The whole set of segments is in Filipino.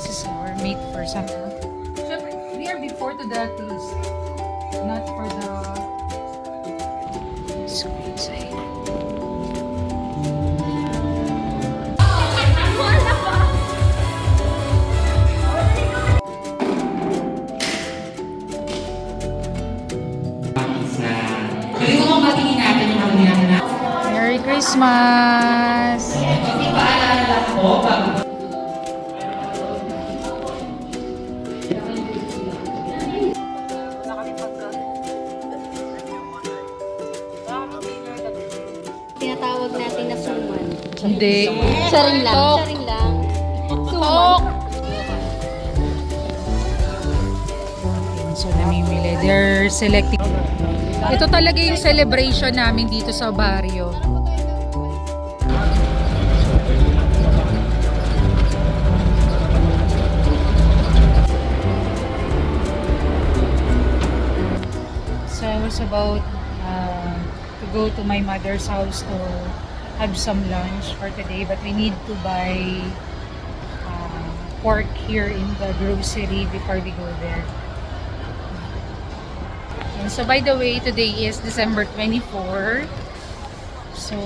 This is our meat for some. Siyempre, we are before to the taste, not for the squeeze. Merry Christmas! Tinatawag natin na suman. Hindi. Saring lang. Tok. Saring lang. Tok! So, namimili. They're selecting. Ito talaga yung celebration namin dito sa barrio. So, I was about to go to my mother's house to have some lunch for today, but we need to buy pork here in the grocery before we go there. And so by the way, today is December 24. So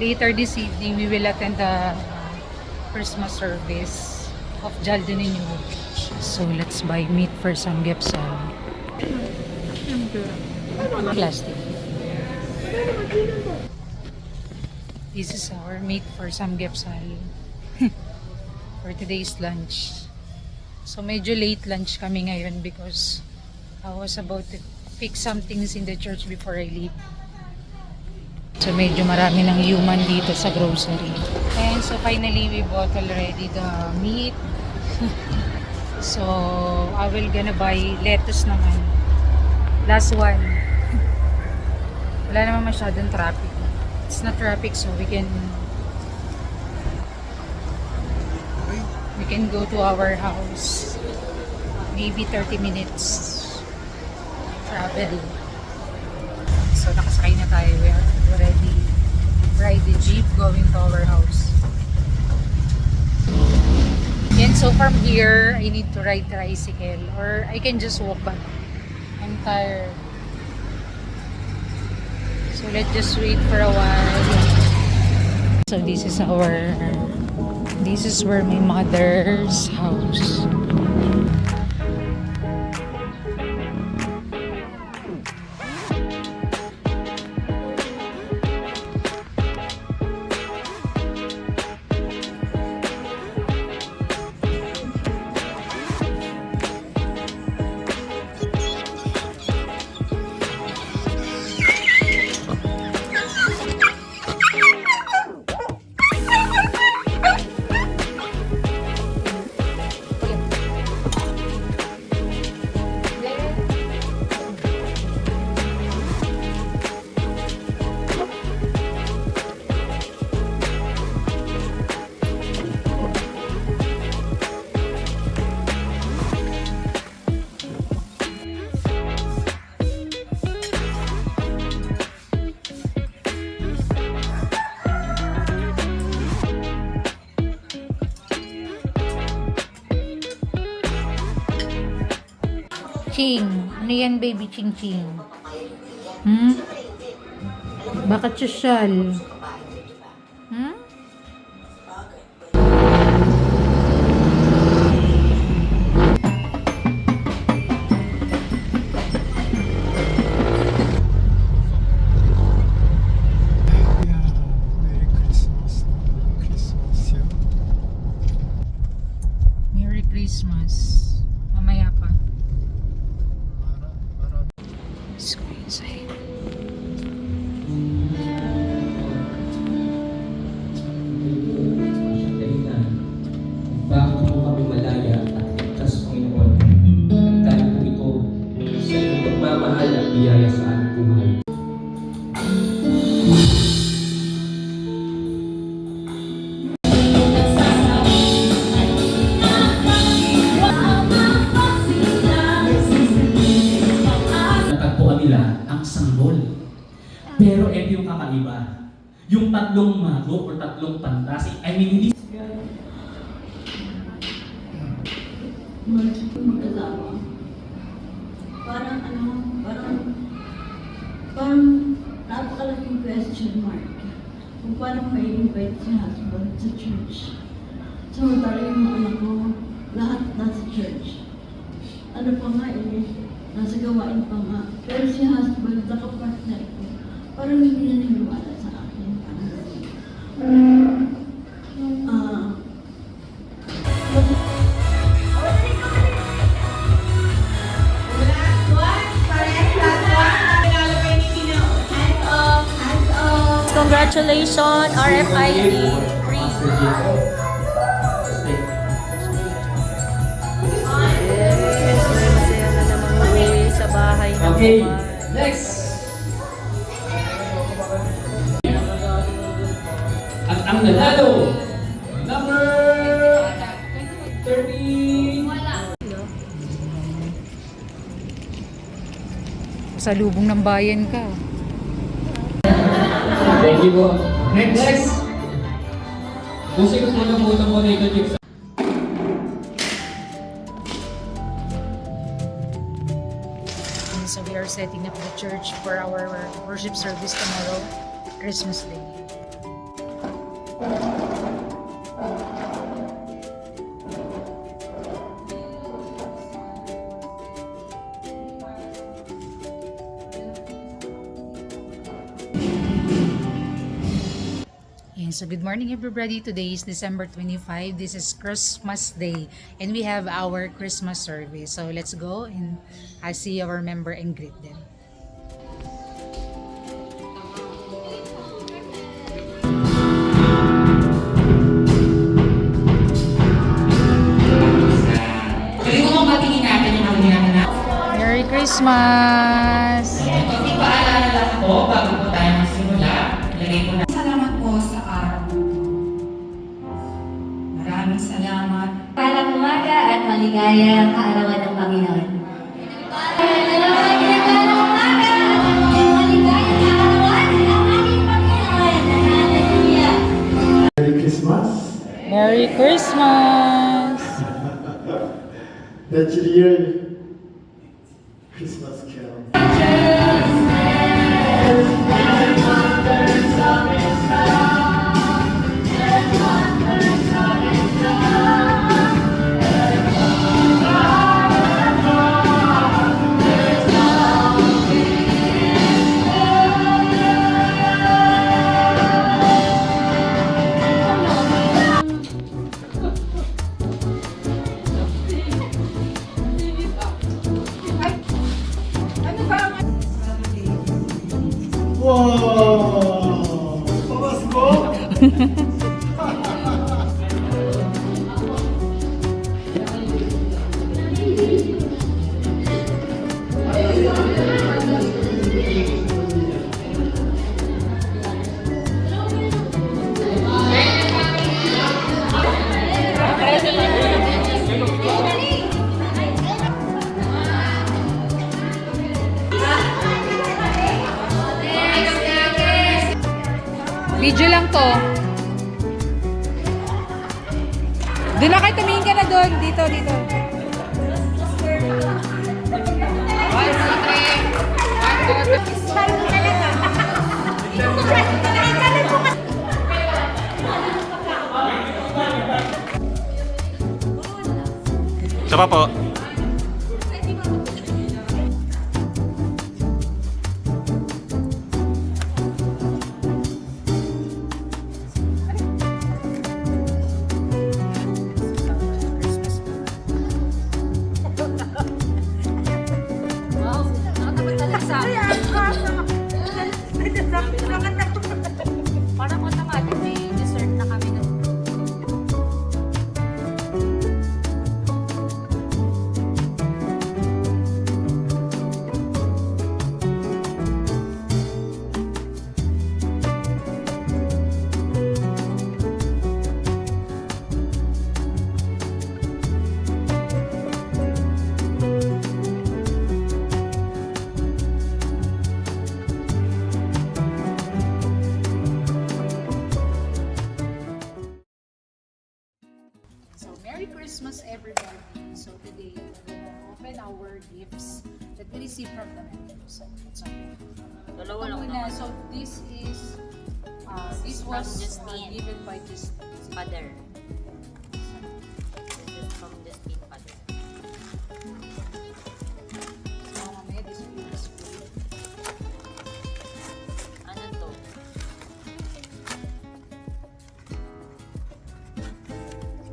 later this evening, we will attend the Christmas service of Jaldo Ninyo. So let's buy meat for samgyupsal. Plastic. This is our meat for samgyupsal for today's lunch. So medyo late lunch kami ngayon because I was about to pick some things in the church before I leave. So medyo marami ng human dito sa grocery. And so finally we bought already the meat. So I will gonna buy lettuce naman. Last one. Wala naman masyadong traffic. It's not traffic, so we can go to our house. Maybe 30 minutes travel. So nakasakay na tayo. We are already ride the jeep going to our house. And so from here, I need to ride tricycle or I can just walk back. I'm tired. So let's just wait for a while. So this is where my mother's house. Ching. Ano yan, baby? Ching Ching. Bakit sosyal? Merry Christmas. Mamaya pa. Squeeze. Bakit mo kami malaya at ligtas, Panginoon? At dahil po ito sa iyong pagmamahal at biyaya sa aming buhay. Natagpuan nila ang sanggol. Pero ito yung kakaiba. Yung tatlong mago o tatlong pantas, I mean, hindi mag-asawa. Parang parang napakalaking question mark. Kung paano may invite si husband sa church. Samantala yung mga anak ko, lahat nasa church. Ano pa nga nasa gawain pa nga. Pero si husband, nakapartner ko. Parang hindi na naniwala sa akin. Parang Congratulations, RFID free. Masaya na namang uwi sa bahay ng Okay, mama. next. At ang nanalo, number 30. Sa lubong ng bayan ka. Thank you po. Next. Music mo na po itong Monica Chicks. So we are setting up the church for our worship service tomorrow, Christmas Day. So good morning everybody. Today is December 25. This is Christmas Day and we have our Christmas service. So let's go and I see our member and greet them. Pwede mo bang batingin natin yung mga ginagawa? Merry Christmas! Hindi pa alala ko bago po tayo magsimula. Ilagay ko na. Salamat po sa araw na ito. Maraming salamat. Palang umaga at maligayang kaarawan ng Panginoon. Palang umaga at maligayang kaarawan ng ating Panginoon. Hallelujah! Merry Christmas. Merry Christmas! That's the real Christmas carol. Wow! Pamasko! Video lang to. Doon na kayo, tumingin ka na doon. Dito, dito. Isa pa po. Parang automatic may dessert na kami ng So, Merry Christmas, everybody. So, today, we're gonna open our gifts that we received from the members. So, it's okay. Dalawa lang Una, naman. so, this From was Justine. given by Justine. Father. This is from Justine Father. So, mamaya, this is food. Ano to?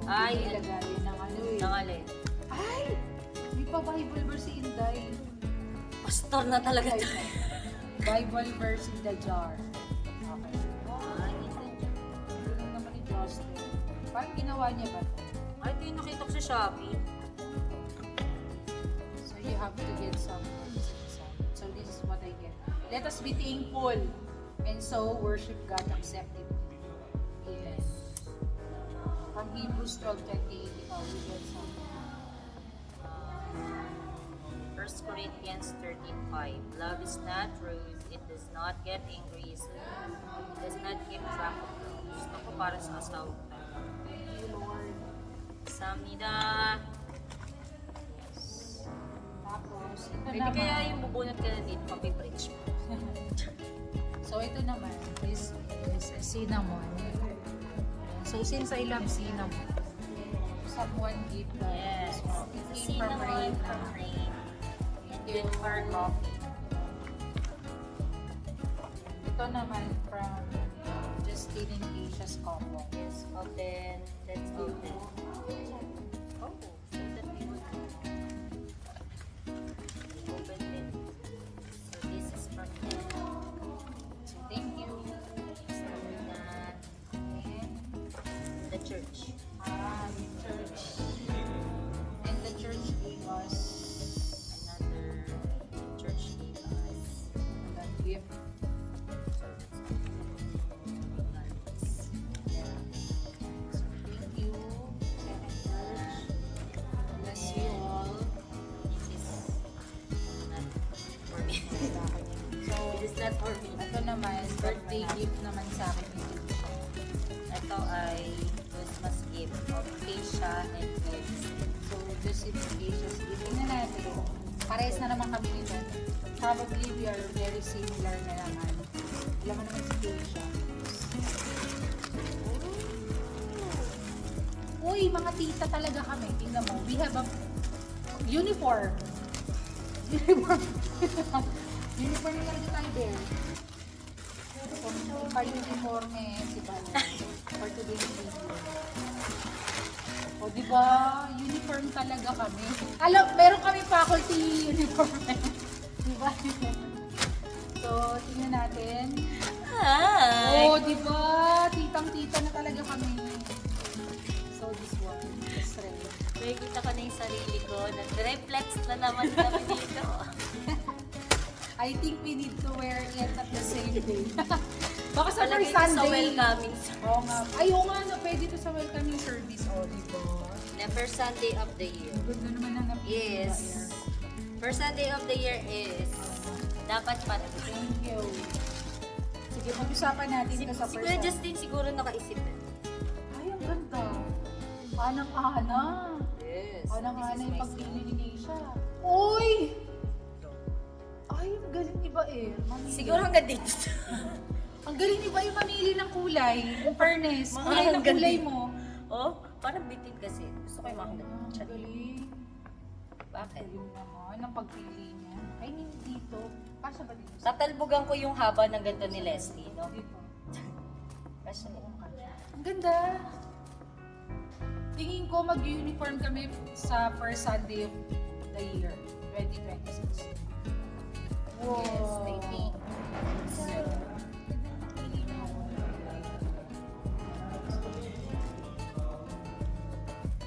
Ay, Ilagay ng ano eh. nangalin. Ay! May pa Bible verse si Inday. Pastor na talaga tayo. Bible verse in the jar. Okay. Ay, ito. Ito lang naman ni Justin. Parang ginawa niya ba? Ay, ito yung nakita ko sa Shopee. So you have to get some. So this is what I get. Let us be thankful and so worship God accepted. Yes. From Hebrews 12:28, we get some. 1 Corinthians 13:5. Love is not rude. It does not get angry easily. It does not keep track of wrongs. Ako para sa asawa ko. Thank you, Lord. Samnida. Tapos, ito Pwede naman. kaya yung bubunot ka na dito, papi-bridge mo. So ito naman is cinnamon. So since I love cinnamon, someone gave the Yes. it came from Cinnamon Reyna. from Rain. And Thank you. then for coffee. Ito naman from Justine and Keisha's combo. Yes, open. Let's open. Oh, so that we would open it. So this is from them. So thank you. So that And the church. the church. And the church gave us Another church gave us. a gift. So that's So thank you. Second church. Bless you all. this is not for me. So This is not for me. ito naman, birthday gift naman sa akin ni Keisha. Ito ay Christmas gift of Keisha and Kids. So, this is Keisha's gift. Tingnan natin. Parehas na naman kami nito. Probably we are very similar na naman. Alam mo naman si Keisha. Uy, mga tita talaga kami. Tingnan mo. We have a uniform. Uniform. Uniform na talaga tayo there. So, pa-uniform eh, si Bala. For today's video. O, di ba? Uniform talaga kami. Alam, meron kami faculty uniform. Di ba? So, tingnan natin. Hi! Oh, di ba? Titang-tita na talaga kami. So, this one. This red. Nakikita ko na yung sarili ko. Nag-reflex na naman kami dito. I think we need to wear it at the same day. Baka sa Palagay first ko sa Sunday. welcoming. Oo nga. Ay, oo nga, no, pwede to sa welcoming service. Oh, di ba? The first Sunday of the year. Ganda naman ang napili. Yes. First Sunday of the year is dapat pa. Thank you. Sige, pag-usapan natin ito sa Si first Kuya Sunday. Justin siguro nakaisip na. Ay, ang ganda. Anang-ana. Yes. Anang-ana yung pagpili ni Keisha. Uy! Ay, ang galing ni Baer. Mamili. Siguro hanggang dito. Ang galing ni Baer mamili ng kulay. In fairness, Mga kulay ng hanggang kulay dito. mo. Oh, parang bitin kasi. Gusto ko yung mga hanggang Ang dito. galing. Bakit? Galing naman ang pagpili niya. Ay, hindi dito. Kasya ba dito? Tatalbogan ko yung haba ng ganito ni Leslie, no? Dito. Kasi Ang ganda. Tingin ko mag-uniform kami sa first Sunday of the year, 2026. Wow. Yes, I think.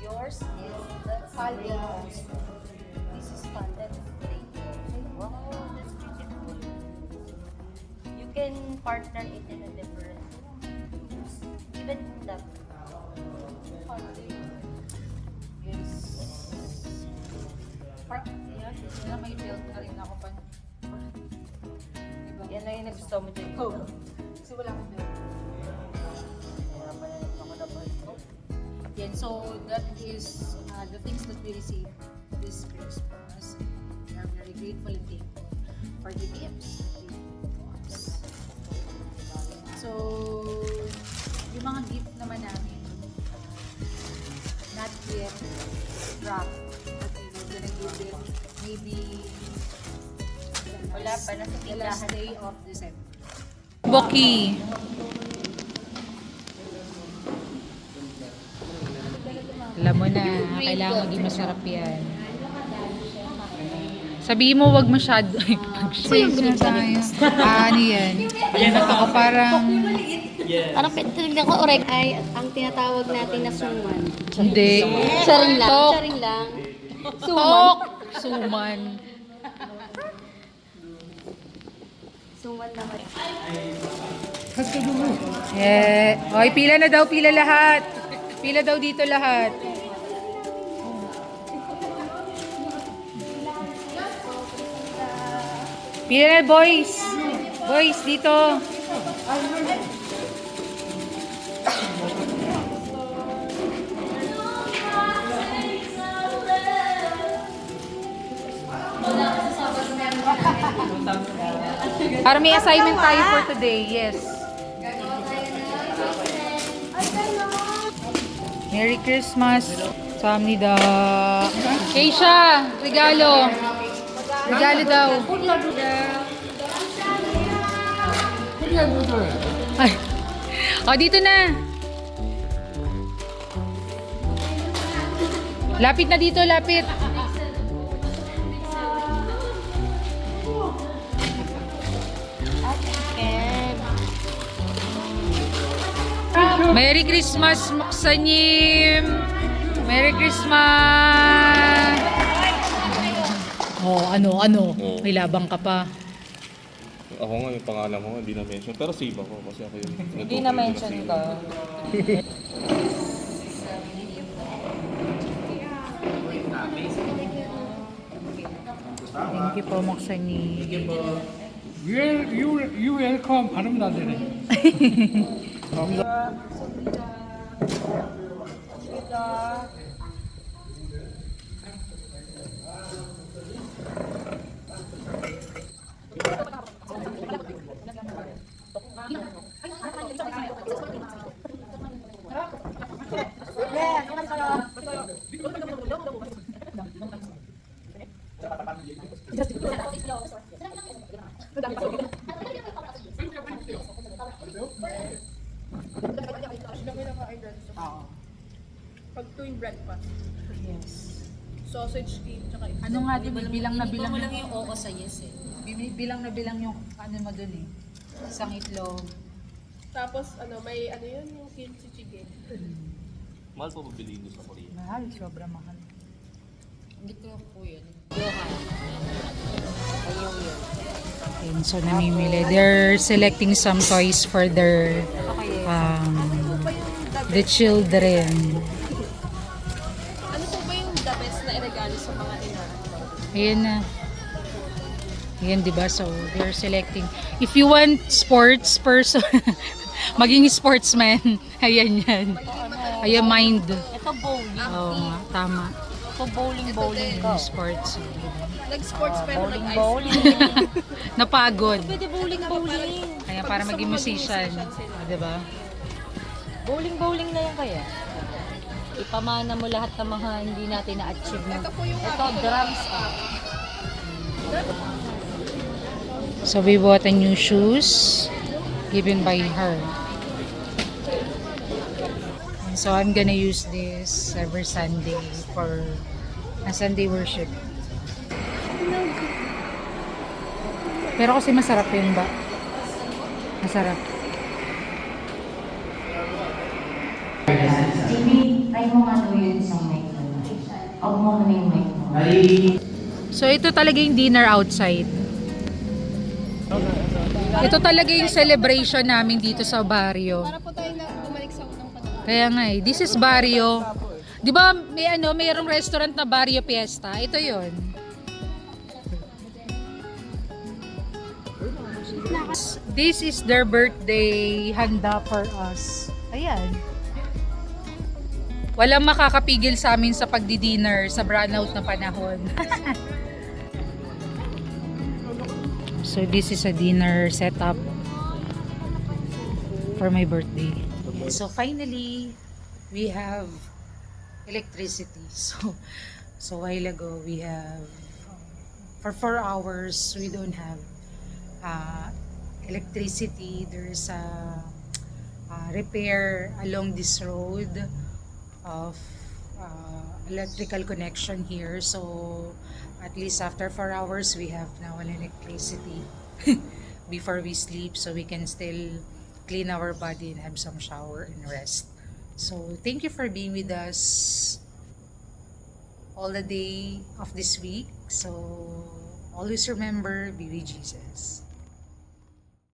Yours is that's Palda. This is Palda. Wow, that's beautiful. You can partner it in a different even that. Yes. Yeah, sila may belt na rin ako pa. Diba? Yan lang yung nagustuhan mo dyan. Kasi wala akong belt. Hirapan na ako na ba? Yan And so that is the things that we received this Christmas. We are very grateful and thankful for the gifts that they gave to us. So, yung mga gift naman namin, not yet wrapped, but we're gonna give them maybe Wala pa, nasa the last tindahan. day of December. Boki. Alam mo na, kailangan maging masarap yan. Sabihin mo, wag masyado. Ay, mag-share na tayo. Ano yan? Ako parang... Parang pinagdan ko, orek ay ang tinatawag natin na suman. Hindi. Charing lang. Tok. Charing lang. Tok. Suman. Suman naman. Oy, pila na daw, pila lahat. Pila daw dito lahat. Pila na, boys. Boys, dito. Para may assignment tayo for today, yes. Merry Christmas. Samnida. Keisha, regalo. Regalo daw. Ay. O, dito na. Lapit na dito, lapit. Merry Christmas, Moksanim! Merry Christmas! Oh, ano? Oo. May labang ka pa. Ako nga, yung pangalan ko, hindi na-mention. Pero save ako kasi ako yung... Hindi na-mention ka. Thank you po, Moksanim. You welcome. 발음 안 되네. Pag tuwing breakfast. Yes. Sausage steam, tsaka Ano nga din, bilang na bilang mo lang yung oo sa yes eh. bilang na bilang yung ano mo dun eh. Isang itlog. Tapos may ano yun, yung kimchi chicken. Mahal pa mabili niyo sa Korea. Mahal, sobra mahal. Hindi ko po yun. Johan. Ayaw yun. And so namimili. They're selecting some toys for their the children. Ano po ba yung the best na iregalo sa mga ina? Ayan na. Ayan, diba? So, they're selecting. If you want sports person, maging sportsman, ayan yan. Ayan, mind. Ito bowling. Oo nga, tama. Ito bowling Yung sports. Nag-sports pero nag-ice Bowling. Napagod. Pwede bowling. Kaya para maging musician. Diba? Bowling na yan kaya. Ipamana mo lahat ng mga hindi natin na-achieve mo. Ito, drums So we bought a new shoes given by her. And so I'm gonna use this every Sunday for a Sunday worship. Pero kasi masarap yun ba? Masarap. Jamie, try mo nga daw yun isang mic mo. Huwag mo na yung mic mo. So ito talaga yung dinner outside. Ito talaga yung celebration namin dito sa barrio. Para po tayo na bumalik sa unang panahon. Kaya nga eh, this is barrio. 'Di ba mayroong restaurant na Barrio Fiesta? Ito 'yon. This is their birthday handa for us. Ayan. Walang makakapigil sa amin sa pagdi-dinner sa brownout na panahon. So this is a dinner setup for my birthday. So finally, we have electricity. So a while ago we have for 4 hours we don't have electricity. There is a repair along this road of electrical connection here. So at least after 4 hours we have now an electricity before we sleep, so we can still clean our body and have some shower and rest. So thank you for being with us all the day of this week. So always remember, be with Jesus.